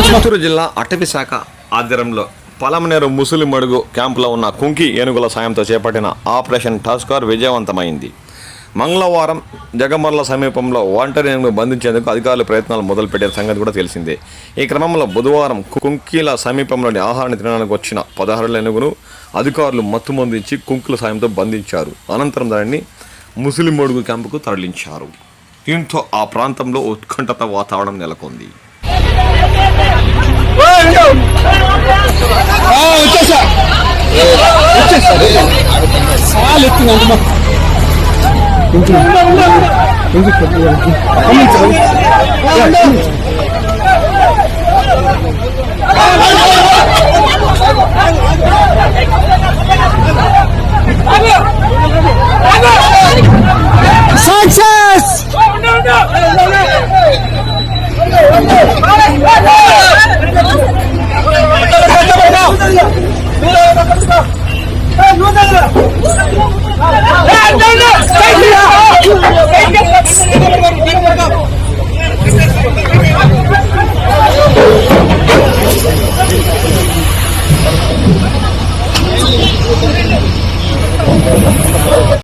చిత్తూరు జిల్లా అటవీ శాఖ ఆధ్వర్యంలో పలమనేరు ముసలి మడుగు క్యాంపులో ఉన్న కుంకి ఏనుగుల సాయంతో చేపట్టిన ఆపరేషన్ టాస్కార్ విజయవంతమైంది. మంగళవారం జగమర్ల సమీపంలో ఒంటరి ఏనుగును బంధించేందుకు అధికారులు ప్రయత్నాలు మొదలుపెట్టిన సంగతి కూడా తెలిసిందే. ఈ క్రమంలో బుధవారం కుంకీల సమీపంలోని ఆహారాన్ని తినడానికి వచ్చిన 16 ఏనుగును అధికారులు మత్తుమందించి కుంకుల సాయంతో బంధించారు. అనంతరం దానిని ముసలి మడుగు క్యాంపుకు తరలించారు. దీంతో ఆ ప్రాంతంలో ఉత్కంఠత వాతావరణం నెలకొంది.